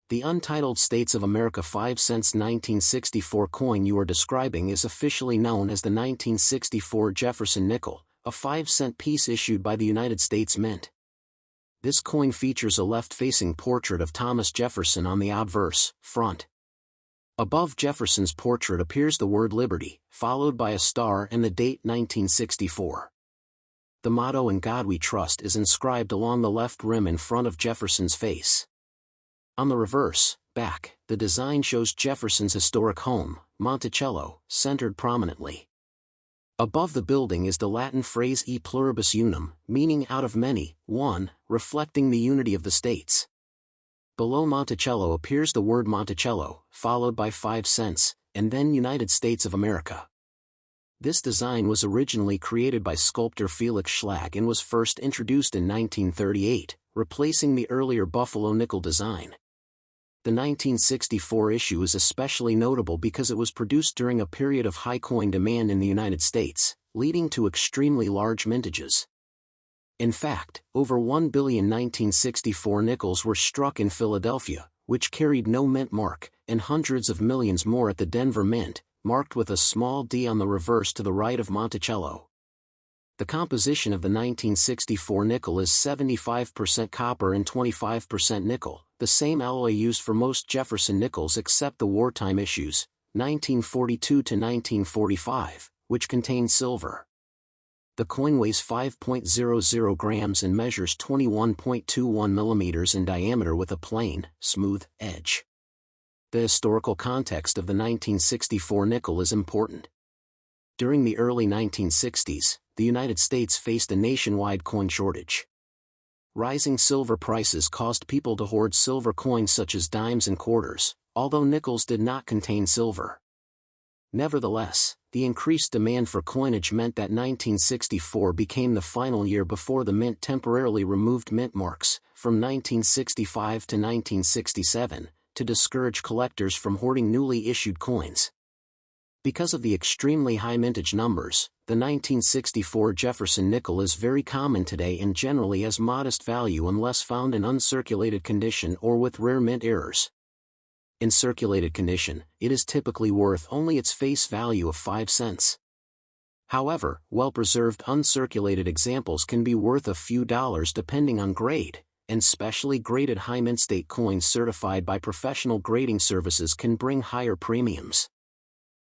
The Untitled States of America 5 cents 1964 coin you are describing is officially known as the 1964 Jefferson Nickel, a 5-cent piece issued by the United States Mint. This coin features a left-facing portrait of Thomas Jefferson on the obverse front. Above Jefferson's portrait appears the word Liberty, followed by a star and the date 1964. The motto "In God We Trust" is inscribed along the left rim in front of Jefferson's face. On the reverse, back, the design shows Jefferson's historic home, Monticello, centered prominently. Above the building is the Latin phrase e pluribus unum, meaning out of many, one, reflecting the unity of the states. Below Monticello appears the word Monticello, followed by 5 cents, and then United States of America. This design was originally created by sculptor Felix Schlag and was first introduced in 1938, replacing the earlier Buffalo nickel design. The 1964 issue is especially notable because it was produced during a period of high coin demand in the United States, leading to extremely large mintages. In fact, over 1 billion 1964 nickels were struck in Philadelphia, which carried no mint mark, and hundreds of millions more at the Denver Mint, marked with a small d on the reverse to the right of Monticello. The composition of the 1964 nickel is 75% copper and 25% nickel, the same alloy used for most Jefferson nickels except the wartime issues, 1942 to 1945, which contain silver. The coin weighs 5.00 grams and measures 21.21 millimeters in diameter with a plain, smooth edge. The historical context of the 1964 nickel is important. During the early 1960s, the United States faced a nationwide coin shortage. Rising silver prices caused people to hoard silver coins such as dimes and quarters, although nickels did not contain silver. Nevertheless, the increased demand for coinage meant that 1964 became the final year before the mint temporarily removed mint marks, from 1965 to 1967, to discourage collectors from hoarding newly issued coins. Because of the extremely high mintage numbers, the 1964 Jefferson nickel is very common today and generally has modest value unless found in uncirculated condition or with rare mint errors. In circulated condition, it is typically worth only its face value of 5 cents. However, well-preserved uncirculated examples can be worth a few dollars depending on grade, and specially graded high mint state coins certified by professional grading services can bring higher premiums.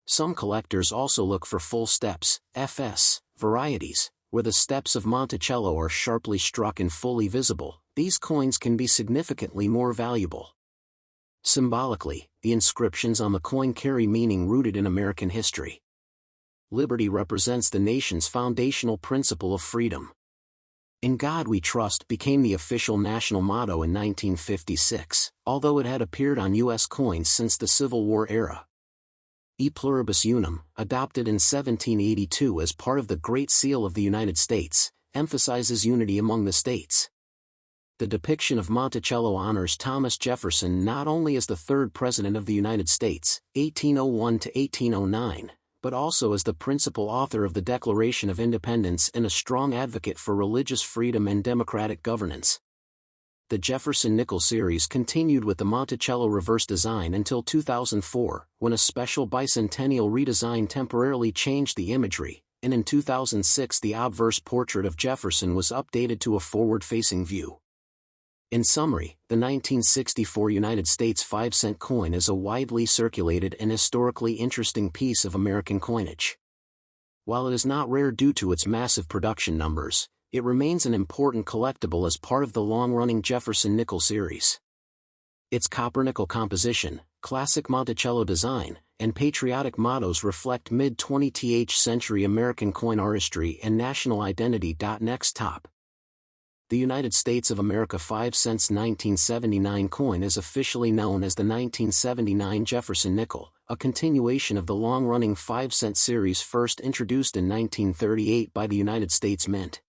Some collectors also look for full steps, FS, varieties, where the steps of Monticello are sharply struck and fully visible. These coins can be significantly more valuable. Symbolically, the inscriptions on the coin carry meaning rooted in American history. Liberty represents the nation's foundational principle of freedom. "In God We Trust" became the official national motto in 1956, although it had appeared on U.S. coins since the Civil War era. E pluribus unum, adopted in 1782 as part of the Great Seal of the United States, emphasizes unity among the states. The depiction of Monticello honors Thomas Jefferson not only as the third President of the United States, 1801 to 1809, but also as the principal author of the Declaration of Independence and a strong advocate for religious freedom and democratic governance. The Jefferson Nickel series continued with the Monticello reverse design until 2004, when a special bicentennial redesign temporarily changed the imagery, and in 2006 the obverse portrait of Jefferson was updated to a forward-facing view. In summary, the 1964 United States 5-cent coin is a widely circulated and historically interesting piece of American coinage. While it is not rare due to its massive production numbers, it remains an important collectible as part of the long-running Jefferson Nickel series. Its copper-nickel composition, classic Monticello design, and patriotic mottos reflect mid-20th century American coin artistry and national identity. Next top. The United States of America 5 cents 1979 coin is officially known as the 1979 Jefferson Nickel, a continuation of the long-running 5-cent series first introduced in 1938 by the United States Mint.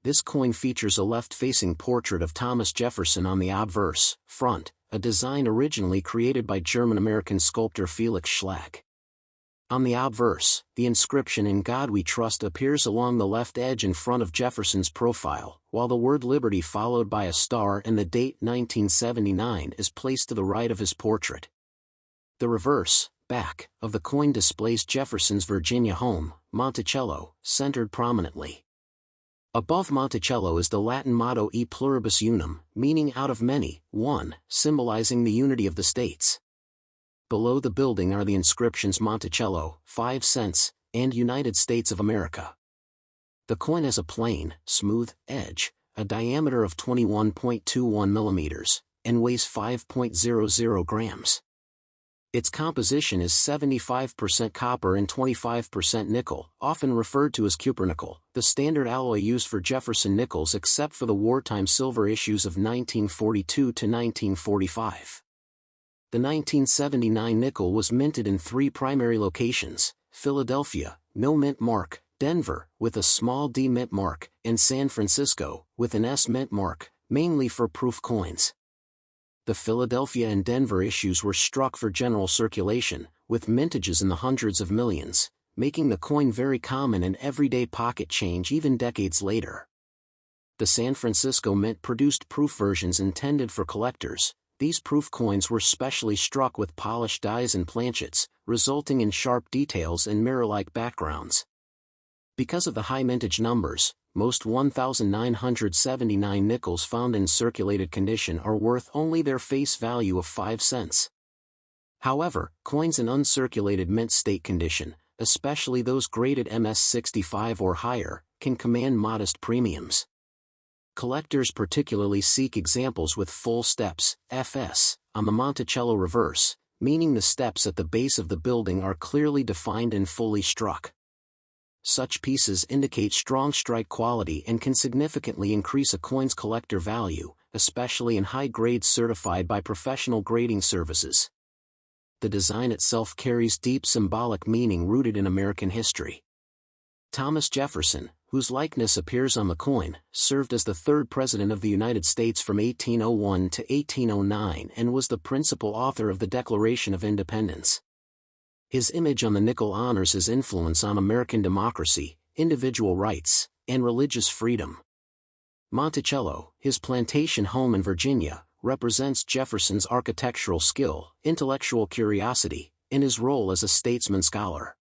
This coin features a left-facing portrait of Thomas Jefferson on the obverse front, a design originally created by German-American sculptor Felix Schlag. On the obverse, the inscription "In God We Trust" appears along the left edge in front of Jefferson's profile, while the word Liberty followed by a star and the date 1979 is placed to the right of his portrait. The reverse, back, of the coin displays Jefferson's Virginia home, Monticello, centered prominently. Above Monticello is the Latin motto E pluribus unum, meaning out of many, one, symbolizing the unity of the states. Below the building are the inscriptions Monticello, 5 cents, and United States of America. The coin has a plain, smooth edge, a diameter of 21.21 millimeters, and weighs 5.00 grams. Its composition is 75% copper and 25% nickel, often referred to as cupronickel, the standard alloy used for Jefferson Nickels except for the wartime silver issues of 1942 to 1945. The 1979 nickel was minted in 3 primary locations: Philadelphia, no mint mark; Denver, with a small D mint mark; and San Francisco, with an S mint mark, mainly for proof coins. The Philadelphia and Denver issues were struck for general circulation, with mintages in the hundreds of millions, making the coin very common in everyday pocket change even decades later. The San Francisco Mint produced proof versions intended for collectors. These proof coins were specially struck with polished dies and planchets, resulting in sharp details and mirror-like backgrounds. Because of the high mintage numbers, most 1,979 nickels found in circulated condition are worth only their face value of 5 cents. However, coins in uncirculated mint state condition, especially those graded MS65 or higher, can command modest premiums. Collectors particularly seek examples with full steps, FS, on the Monticello reverse, meaning the steps at the base of the building are clearly defined and fully struck. Such pieces indicate strong strike quality and can significantly increase a coin's collector value, especially in high grades certified by professional grading services. The design itself carries deep symbolic meaning rooted in American history. Thomas Jefferson, whose likeness appears on the coin, served as the 3rd President of the United States from 1801 to 1809 and was the principal author of the Declaration of Independence. His image on the nickel honors his influence on American democracy, individual rights, and religious freedom. Monticello, his plantation home in Virginia, represents Jefferson's architectural skill, intellectual curiosity, and his role as a statesman-scholar.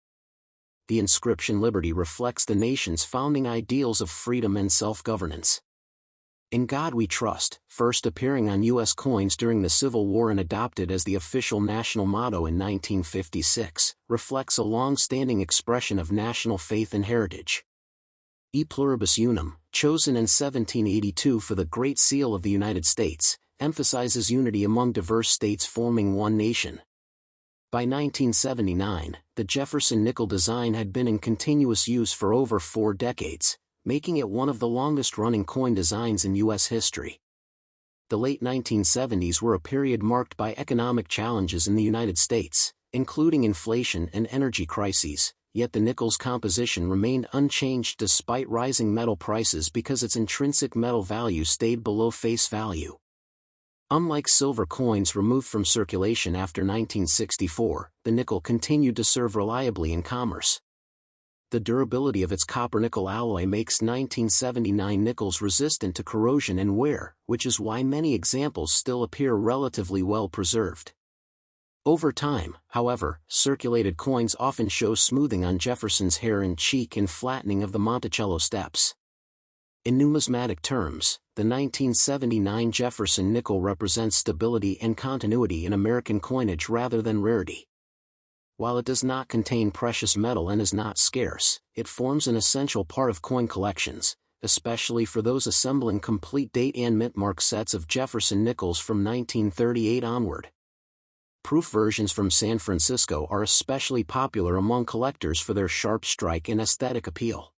The inscription Liberty reflects the nation's founding ideals of freedom and self-governance. "In God We Trust," first appearing on U.S. coins during the Civil War and adopted as the official national motto in 1956, reflects a long-standing expression of national faith and heritage. E pluribus unum, chosen in 1782 for the Great Seal of the United States, emphasizes unity among diverse states forming one nation. By 1979, the Jefferson Nickel design had been in continuous use for over 4 decades, making it one of the longest-running coin designs in U.S. history. The late 1970s were a period marked by economic challenges in the United States, including inflation and energy crises, yet the nickel's composition remained unchanged despite rising metal prices because its intrinsic metal value stayed below face value. Unlike silver coins removed from circulation after 1964, the nickel continued to serve reliably in commerce. The durability of its copper-nickel alloy makes 1979 nickels resistant to corrosion and wear, which is why many examples still appear relatively well preserved. Over time, however, circulated coins often show smoothing on Jefferson's hair and cheek and flattening of the Monticello steps. In numismatic terms, the 1979 Jefferson nickel represents stability and continuity in American coinage rather than rarity. While it does not contain precious metal and is not scarce, it forms an essential part of coin collections, especially for those assembling complete date and mint mark sets of Jefferson Nickels from 1938 onward. Proof versions from San Francisco are especially popular among collectors for their sharp strike and aesthetic appeal.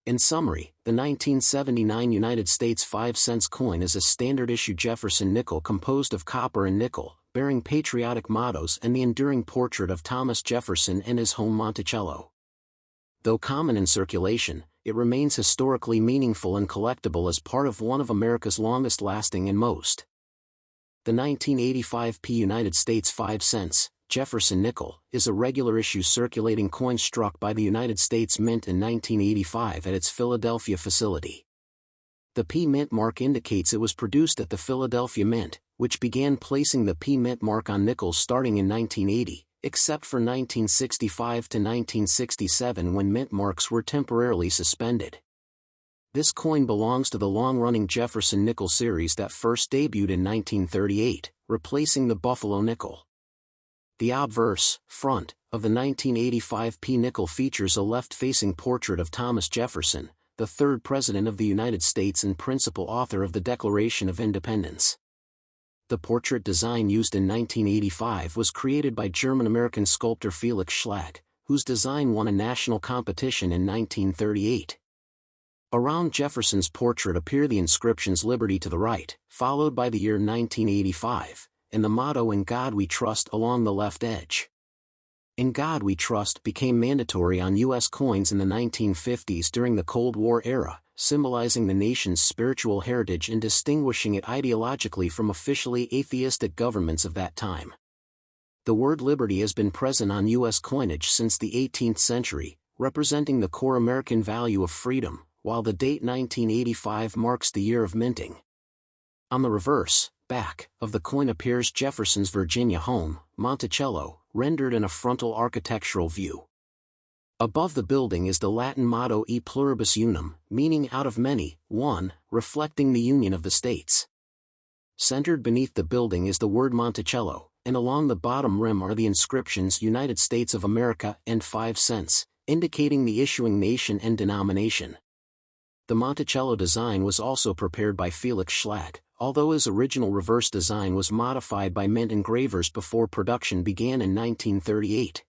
In summary, the 1979 United States 5 cents coin is a standard-issue Jefferson nickel composed of copper and nickel, bearing patriotic mottos and the enduring portrait of Thomas Jefferson and his home Monticello. Though common in circulation, it remains historically meaningful and collectible as part of one of America's longest-lasting and most. The 1985 United States 5 cents, Jefferson Nickel, is a regular issue circulating coin struck by the United States Mint in 1985 at its Philadelphia facility. The P Mint mark indicates it was produced at the Philadelphia Mint, which began placing the P Mint mark on nickels starting in 1980, except for 1965 to 1967 when mint marks were temporarily suspended. This coin belongs to the long-running Jefferson Nickel series that first debuted in 1938, replacing the Buffalo nickel. The obverse, front, of the 1985 P nickel features a left-facing portrait of Thomas Jefferson, the third President of the United States and principal author of the Declaration of Independence. The portrait design used in 1985 was created by German-American sculptor Felix Schlag, whose design won a national competition in 1938. Around Jefferson's portrait appear the inscriptions "Liberty" to the right, followed by the year 1985, and the motto "In God We Trust" along the left edge. "In God We Trust" became mandatory on U.S. coins in the 1950s during the Cold War era, symbolizing the nation's spiritual heritage and distinguishing it ideologically from officially atheistic governments of that time. The word liberty has been present on U.S. coinage since the 18th century, representing the core American value of freedom, while the date 1985 marks the year of minting. On the reverse, back, of the coin appears Jefferson's Virginia home, Monticello, rendered in a frontal architectural view. Above the building is the Latin motto "E pluribus unum," meaning "out of many, one," reflecting the union of the states. Centered beneath the building is the word Monticello, and along the bottom rim are the inscriptions "United States of America" and 5 cents, indicating the issuing nation and denomination. The Monticello design was also prepared by Felix Schlag, although his original reverse design was modified by mint engravers before production began in 1938.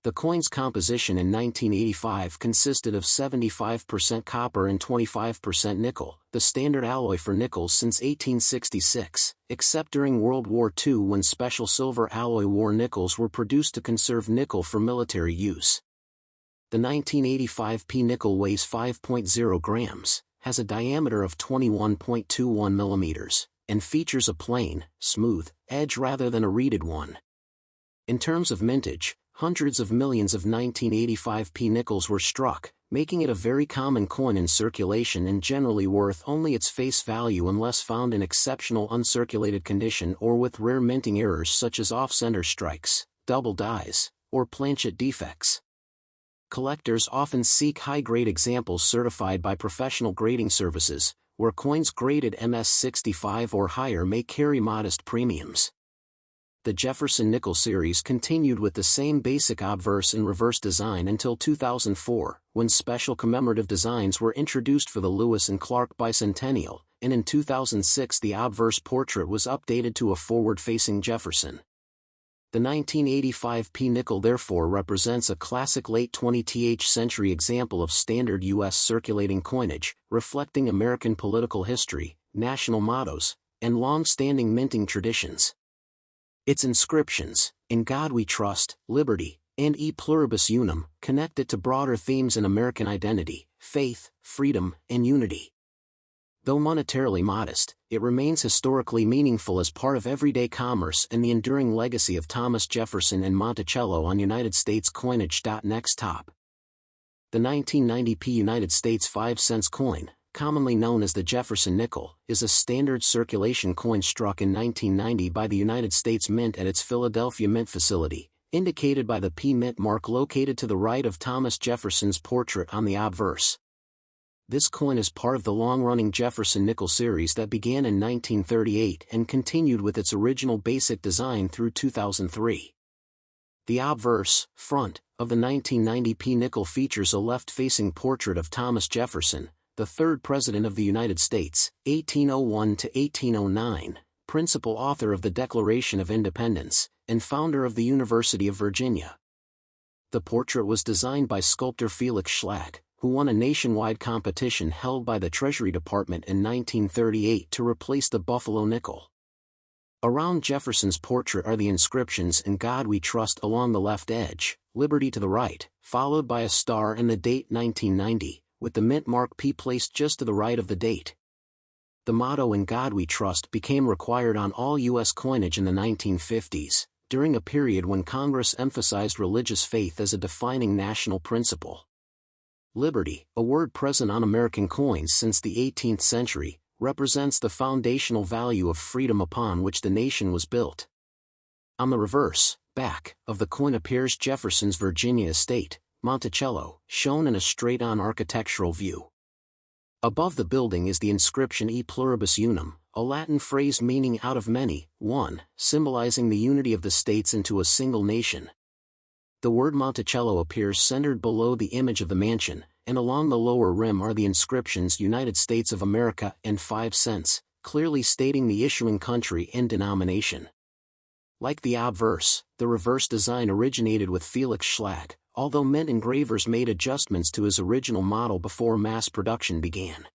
The coin's composition in 1985 consisted of 75% copper and 25% nickel, the standard alloy for nickels since 1866, except during World War II when special silver alloy war nickels were produced to conserve nickel for military use. The 1985 P nickel weighs 5.0 grams, has a diameter of 21.21 millimeters, and features a plain, smooth, edge rather than a reeded one. In terms of mintage, hundreds of millions of 1985 P nickels were struck, making it a very common coin in circulation and generally worth only its face value unless found in exceptional uncirculated condition or with rare minting errors such as off-center strikes, double dies, or planchet defects. Collectors often seek high-grade examples certified by professional grading services, where coins graded MS-65 or higher may carry modest premiums. The Jefferson Nickel series continued with the same basic obverse and reverse design until 2004, when special commemorative designs were introduced for the Lewis and Clark bicentennial, and in 2006 the obverse portrait was updated to a forward-facing Jefferson. The 1985 P nickel therefore represents a classic late 20th century example of standard U.S. circulating coinage, reflecting American political history, national mottos, and long-standing minting traditions. Its inscriptions, "In God We Trust," "Liberty," and "E pluribus unum," connect it to broader themes in American identity, faith, freedom, and unity. Though monetarily modest, it remains historically meaningful as part of everyday commerce and the enduring legacy of Thomas Jefferson and Monticello on United States coinage. Next top. The 1990 P United States 5 cents coin, commonly known as the Jefferson Nickel, is a standard circulation coin struck in 1990 by the United States Mint at its Philadelphia Mint facility, indicated by the P Mint mark located to the right of Thomas Jefferson's portrait on the obverse. This coin is part of the long-running Jefferson Nickel series that began in 1938 and continued with its original basic design through 2003. The obverse, front, of the 1990 P nickel features a left-facing portrait of Thomas Jefferson, the third President of the United States, 1801 to 1809, principal author of the Declaration of Independence, and founder of the University of Virginia. The portrait was designed by sculptor Felix Schlag, who won a nationwide competition held by the Treasury Department in 1938 to replace the Buffalo nickel. Around Jefferson's portrait are the inscriptions "In God We Trust" along the left edge, "Liberty" to the right, followed by a star and the date 1990, with the mint mark P placed just to the right of the date. The motto "In God We Trust" became required on all U.S. coinage in the 1950s, during a period when Congress emphasized religious faith as a defining national principle. Liberty, a word present on American coins since the 18th century, represents the foundational value of freedom upon which the nation was built. On the reverse, back, of the coin appears Jefferson's Virginia estate, Monticello, shown in a straight-on architectural view. Above the building is the inscription E pluribus unum, a Latin phrase meaning out of many, one, symbolizing the unity of the states into a single nation. The word Monticello appears centered below the image of the mansion, and along the lower rim are the inscriptions United States of America and 5 cents, clearly stating the issuing country and denomination. Like the obverse, the reverse design originated with Felix Schlatt, although mint engravers made adjustments to his original model before mass production began.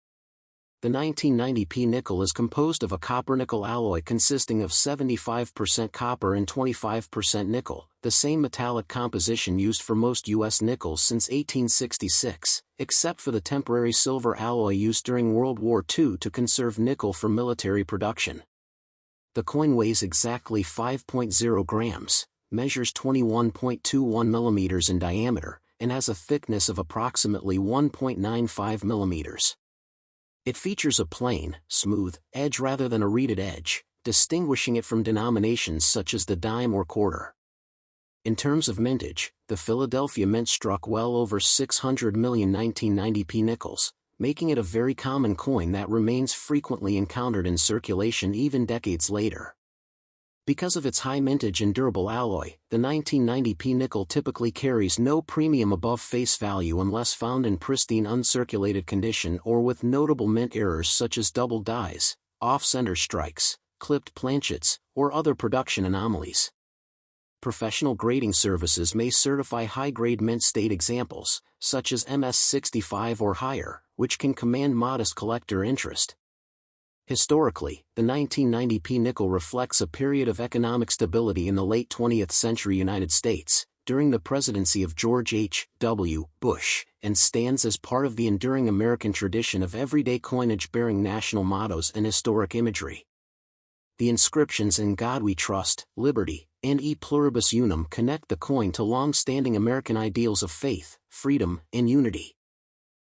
The 1990 P nickel is composed of a copper-nickel alloy consisting of 75% copper and 25% nickel, the same metallic composition used for most U.S. nickels since 1866, except for the temporary silver alloy used during World War II to conserve nickel for military production. The coin weighs exactly 5.0 grams, measures 21.21 millimeters in diameter, and has a thickness of approximately 1.95 millimeters. It features a plain, smooth edge rather than a reeded edge, distinguishing it from denominations such as the dime or quarter. In terms of mintage, the Philadelphia Mint struck well over 600 million 1990 P nickels, making it a very common coin that remains frequently encountered in circulation even decades later. Because of its high mintage and durable alloy, the 1990 P nickel typically carries no premium above face value unless found in pristine uncirculated condition or with notable mint errors such as double dies, off-center strikes, clipped planchets, or other production anomalies. Professional grading services may certify high-grade mint state examples, such as MS65 or higher, which can command modest collector interest. Historically, the 1990 P nickel reflects a period of economic stability in the late 20th century United States, during the presidency of George H. W. Bush, and stands as part of the enduring American tradition of everyday coinage bearing national mottos and historic imagery. The inscriptions "In God We Trust," "Liberty," and "E pluribus unum" connect the coin to long-standing American ideals of faith, freedom, and unity.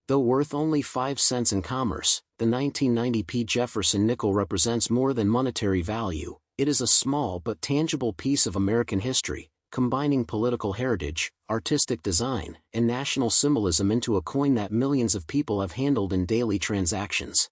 Though worth only 5 cents in commerce, the 1990 P Jefferson Nickel represents more than monetary value. It is a small but tangible piece of American history, combining political heritage, artistic design, and national symbolism into a coin that millions of people have handled in daily transactions.